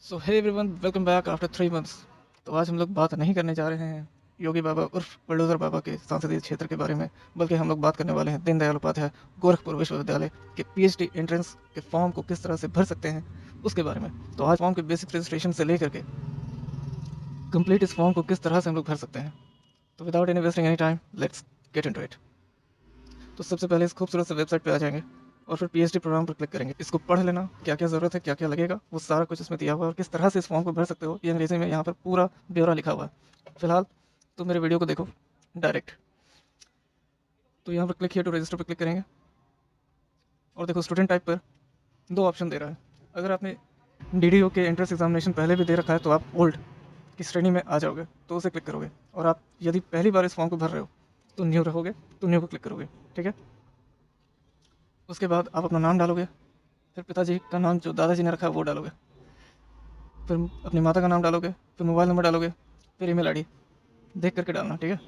सो hey everyone, welcome back after 3 months. तो आज हम लोग बात नहीं करने जा रहे हैं योगी बाबा उर्फ बुलडोज़र बाबा के संसदीय क्षेत्र के बारे में, बल्कि हम लोग बात करने वाले हैं दीनदयाल उपाध्याय गोरखपुर विश्वविद्यालय के पीएचडी एंट्रेंस के फॉर्म को किस तरह से भर सकते हैं उसके बारे में। तो आज फॉर्म के बेसिक रजिस्ट्रेशन से लेकर के कंप्लीट इस फॉर्म को किस तरह से हम लोग भर सकते हैं। तो without any wasting any time, let's get into it. तो सबसे पहले इस खूबसूरत से वेबसाइट पे आ जाएंगे और फिर पीएचडी प्रोग्राम पर क्लिक करेंगे। इसको पढ़ लेना, क्या क्या ज़रूरत है, क्या क्या लगेगा, वो सारा कुछ इसमें दिया हुआ है और किस तरह से इस फॉर्म को भर सकते हो ये अंग्रेजी में यहाँ पर पूरा ब्यौरा लिखा हुआ है। फिलहाल तो मेरे वीडियो को देखो डायरेक्ट। तो यहाँ पर क्लिक हियर टू रजिस्टर पर क्लिक करेंगे और देखो स्टूडेंट टाइप पर दो ऑप्शन दे रहा है। अगर आपने डीडीओ के एंट्रेंस एग्जामिनेशन पहले भी दे रखा है तो आप ओल्ड की श्रेणी में आ जाओगे, तो उसे क्लिक करोगे। और आप यदि पहली बार इस फॉर्म को भर रहे हो तो न्यू रहोगे, तो न्यू को क्लिक करोगे। ठीक है, उसके बाद आप अपना नाम डालोगे, फिर पिताजी का नाम जो दादाजी ने रखा है वो डालोगे, फिर अपनी माता का नाम डालोगे, फिर मोबाइल नंबर डालोगे, फिर ईमेल आईडी देख करके डालना। ठीक है,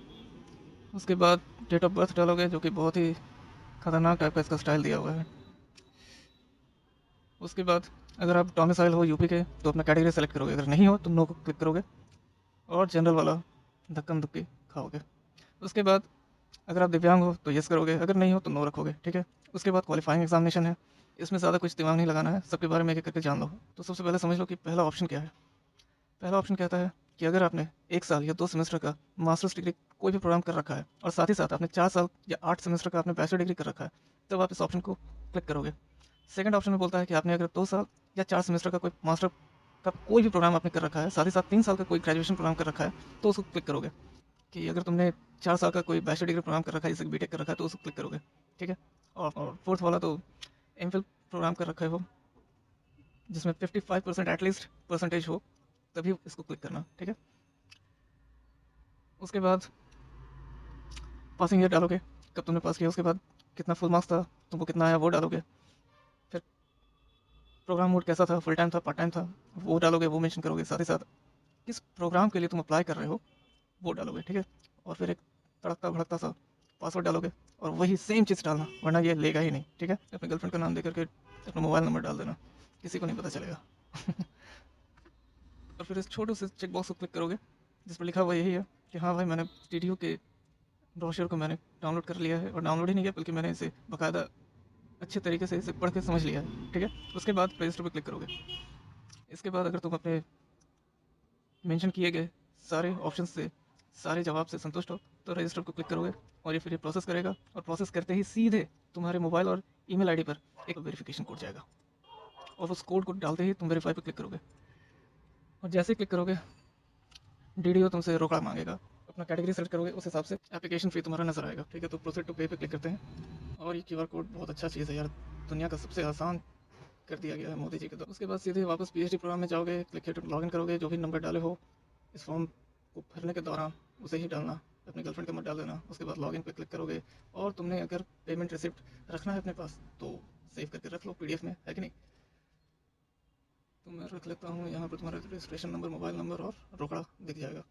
उसके बाद डेट ऑफ बर्थ डालोगे, जो कि बहुत ही खतरनाक टाइप का इसका स्टाइल दिया हुआ है। उसके बाद अगर आप डोमिसाइल हो यूपी के तो अपना कैटेगरी सेलेक्ट करोगे, अगर नहीं हो तो नो को क्लिक करोगे और जनरल वाला धक्कम धुक्की खाओगे। उसके बाद अगर आप दिव्यांग हो तो यस करोगे, अगर नहीं हो तो नो रखोगे। ठीक है, उसके बाद क्वालिफाइंग एग्जामिनेशन है, इसमें ज़्यादा कुछ दिमाग नहीं लगाना है, सबके बारे में एक एक करके जान लो। तो सबसे पहले समझ लो कि पहला ऑप्शन क्या है। पहला ऑप्शन कहता है कि अगर आपने 1 साल या 2 सेमेस्टर का मास्टर्स डिग्री कोई भी प्रोग्राम कर रखा है और साथ ही साथ आपने 4 साल या 8 सेमेस्टर का आपने बैचलर डिग्री कर रखा है, तब आप इस ऑप्शन को क्लिक करोगे। सेकंड ऑप्शन में बोलता है कि आपने अगर 2 साल या 4 सेमेस्टर का कोई मास्टर का कोई भी प्रोग्राम आपने कर रखा है, साथ ही साथ 3 साल का कोई ग्रेजुएशन प्रोग्राम कर रखा है, तो उसको क्लिक करोगे। कि अगर तुमने 4 साल का कोई बैचलर डिग्री प्रोग्राम कर रखा है, जैसे बीटेक कर रखा है, तो उसको क्लिक करोगे। ठीक है, और फोर्थ वाला तो एमफिल प्रोग्राम कर रखा है हो, जिसमें 55% एटलीस्ट परसेंटेज हो, तभी इसको क्लिक करना। ठीक है, उसके बाद पासिंग ईयर डालोगे, कब तुमने पास किया, उसके बाद कितना फुल मार्क्स था, तुमको कितना आया वो डालोगे। फिर प्रोग्राम मोड कैसा था, फुल टाइम था, पार्ट टाइम था, वो डालोगे, वो मेंशन करोगे। साथ ही साथ किस प्रोग्राम के लिए तुम अप्लाई कर रहे हो वो डालोगे। ठीक है, और फिर एक तड़कता भड़कता सा पासवर्ड डालोगे और वही सेम चीज़ डालना, वरना ये लेगा ही नहीं। ठीक है, अपने गर्लफ्रेंड का नाम दे करके अपना मोबाइल नंबर डाल देना, किसी को नहीं पता चलेगा। और फिर इस छोटे से चेक बॉक्स को क्लिक करोगे जिस पर लिखा हुआ यही है कि हाँ भाई, मैंने टीडीओ के ब्रोशर को मैंने डाउनलोड कर लिया है, और डाउनलोड ही नहीं किया बल्कि मैंने इसे बाकायदा अच्छे तरीके से इसे पढ़ के समझ लिया है। ठीक है, उसके बाद रजिस्टर पर क्लिक करोगे। इसके बाद अगर तुम अपने मेंशन किए गए सारे ऑप्शन से, सारे जवाब से संतुष्ट हो, तो रजिस्टर को क्लिक करोगे और ये फिर ये प्रोसेस करेगा, और प्रोसेस करते ही सीधे तुम्हारे मोबाइल और ईमेल आईडी पर एक वेरिफिकेशन कोड जाएगा, और उस कोड को डालते ही तुम वेरीफाई पर क्लिक करोगे। और जैसे ही क्लिक करोगे, डीडीओ तुमसे रोकड़ा मांगेगा, अपना कैटेगरी सेलेक्ट करोगे, उस हिसाब से एप्लीकेशन फ़ी तुम्हारा नजर आएगा। ठीक है, तो प्रोसीड टू पे पे क्लिक करते हैं। और ये क्यूआर कोड बहुत अच्छा चीज़ है यार, दुनिया का सबसे आसान कर दिया गया है मोदी जी के द्वारा। उसके बाद सीधे वापस पीएचडी प्रोग्राम में जाओगे, क्लिक हियर टू लॉगिन करोगे, जो भी नंबर डाले हो इस फॉर्म को भरने के दौरान उसे ही डालना, अपनी गर्लफ्रेंड का मत डाल देना। उसके बाद लॉगिन पे क्लिक करोगे, और तुमने अगर पेमेंट रिसिप्ट रखना है अपने पास तो सेव करके रख लो पीडीएफ में, है कि नहीं। तो मैं रख लेता हूँ, यहाँ पर तुम्हारा रजिस्ट्रेशन नंबर, मोबाइल नंबर और रोकड़ा दिख जाएगा।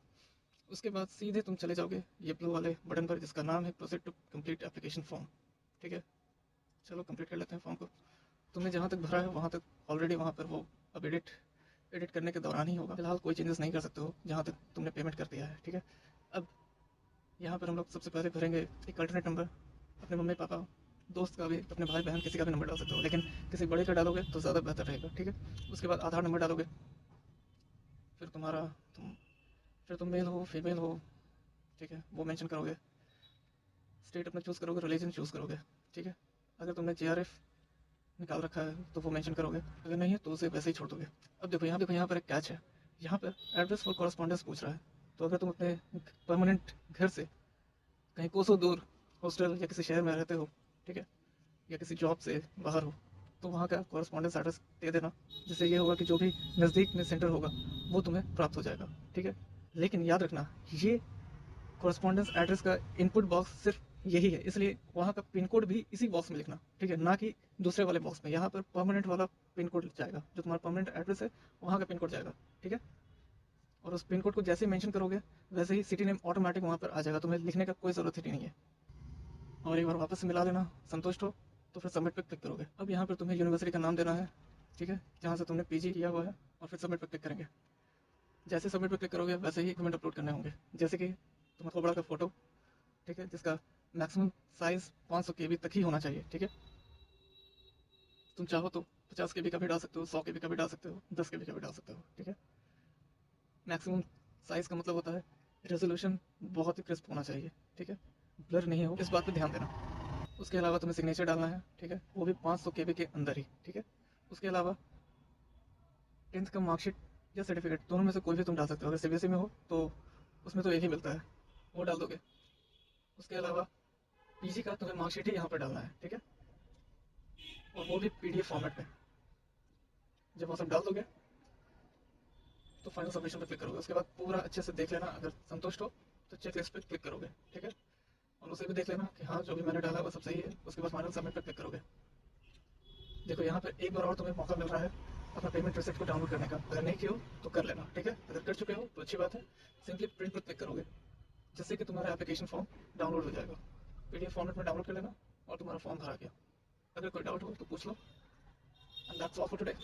उसके बाद सीधे तुम चले जाओगे ये ब्लू वाले बटन पर, जिसका नाम है proceed to complete application form. ठीक है, चलो कंप्लीट कर लेते हैं फॉर्म को। तुमने जहाँ तक भरा है वहाँ तक ऑलरेडी वहाँ पर वो अब एडिट एडिट करने के दौरान ही होगा, फिलहाल कोई चेंजेस नहीं कर सकते हो जहाँ तक तुमने पेमेंट कर दिया है। ठीक है, अब यहाँ पर हम लोग सबसे पहले भरेंगे एक अल्टरनेट नंबर, अपने मम्मी पापा, दोस्त का भी, अपने भाई बहन, किसी का भी नंबर डाल सकते हो, लेकिन किसी बड़े का डालोगे तो ज़्यादा बेहतर रहेगा। ठीक है, उसके बाद आधार नंबर डालोगे, फिर तुम्हारा तुम फिर तुम मेल हो फीमेल हो, ठीक है, वो मेंशन करोगे। स्टेट अपना चूज़ करोगे, रिलीजन चूज़ करोगे। ठीक है, अगर तुमने जेआरएफ निकाल रखा है तो वो मेंशन करोगे, अगर नहीं है तो उसे वैसे ही छोड़ दोगे। अब देखो यहाँ पर एक कैच है, यहाँ पर एड्रेस फॉर कॉरस्पॉन्डेंस पूछ रहा है। तो अगर तुम अपने परमानेंट घर से कहीं कोसों दूर हॉस्टल या किसी शहर में रहते हो, ठीक है, या किसी जॉब से बाहर हो, तो वहाँ का कॉरस्पॉन्डेंस एड्रेस दे देना, जिससे ये होगा कि जो भी नज़दीक में सेंटर होगा वो तुम्हें प्राप्त हो जाएगा। ठीक है, लेकिन याद रखना, ये कॉरस्पॉन्डेंस एड्रेस का इनपुट बॉक्स सिर्फ यही है, इसलिए वहाँ का पिन कोड भी इसी बॉक्स में लिखना। ठीक है, ना कि दूसरे वाले बॉक्स में। यहाँ पर परमानेंट वाला पिन कोड जाएगा, जो तुम्हारा परमानेंट एड्रेस है वहाँ का पिन कोड जाएगा। ठीक है, और उस पिन कोड को जैसे ही मेंशन करोगे वैसे ही सिटी नेम ऑटोमेटिक वहाँ पर आ जाएगा, तुम्हें लिखने का कोई ज़रूरत ही नहीं है। और एक बार वापस से मिला लेना, संतुष्ट हो तो फिर सबमिट पे क्लिक करोगे। अब यहाँ पर तुम्हें यूनिवर्सिटी का नाम देना है, ठीक है, जहाँ से तुमने पीजी किया हुआ है। और फिर सबमिट पर क्लिक करेंगे। जैसे सबमिट पर क्लिक करोगे वैसे ही डॉक्यूमेंट अपलोड करने होंगे। जैसे कि तुम्हारा थोड़ा बड़ा का फ़ोटो, ठीक है, जिसका मैक्सिमम साइज़ 500 KB तक ही होना चाहिए, ठीक है। तुम चाहो तो 50 KB का भी डाल सकते हो, 100 KB का भी डाल सकते हो, 10 KB का भी डाल सकते हो, ठीक है। मैक्सिमम साइज़ का मतलब होता है रेजोल्यूशन बहुत ही क्रिस्प होना चाहिए, ठीक है, ब्लर नहीं हो, इस बात पे ध्यान देना। उसके अलावा तुम्हें सिग्नेचर डालना है, ठीक है, वो भी 500 KB के अंदर ही, ठीक है। उसके अलावा 10th का मार्कशीट या सर्टिफिकेट दोनों में से कोई भी तुम डाल सकते हो। अगर सीबीएसई में हो तो उसमें तो एक ही मिलता है, वो डाल दोगे। उसके अलावा पीजी का तुम्हें मार्कशीट ही यहाँ पर डालना है, ठीक है, और वो भी पीडीएफ फॉर्मेट में। जब वो सब डाल दोगे तो फाइनल सबमिशन पर क्लिक करोगे। उसके बाद पूरा अच्छे से देख लेना, अगर संतुष्ट हो तो चेक लिस्ट पर क्लिक करोगे, ठीक है, और उसे भी देख लेना कि हाँ जो भी मैंने डाला वो सब सही है। उसके बाद फाइनल सबमिट पर क्लिक करोगे। देखो यहाँ पर एक बार और तुम्हें मौका मिल रहा है अपना पेमेंट रिसिप्ट को डाउनलोड करने का। अगर नहीं किया हो तो कर लेना, ठीक है। अगर कर चुके हो तो अच्छी बात है, सिंपली प्रिंट पर क्लिक करोगे जिससे कि तुम्हारा एप्लीकेशन फॉर्म डाउनलोड हो जाएगा। पीडीएफ फॉर्मेट में डाउनलोड कर लेना और तुम्हारा फॉर्म भरा गया। अगर कोई डाउट हो तो पूछ लो। And that's all for today.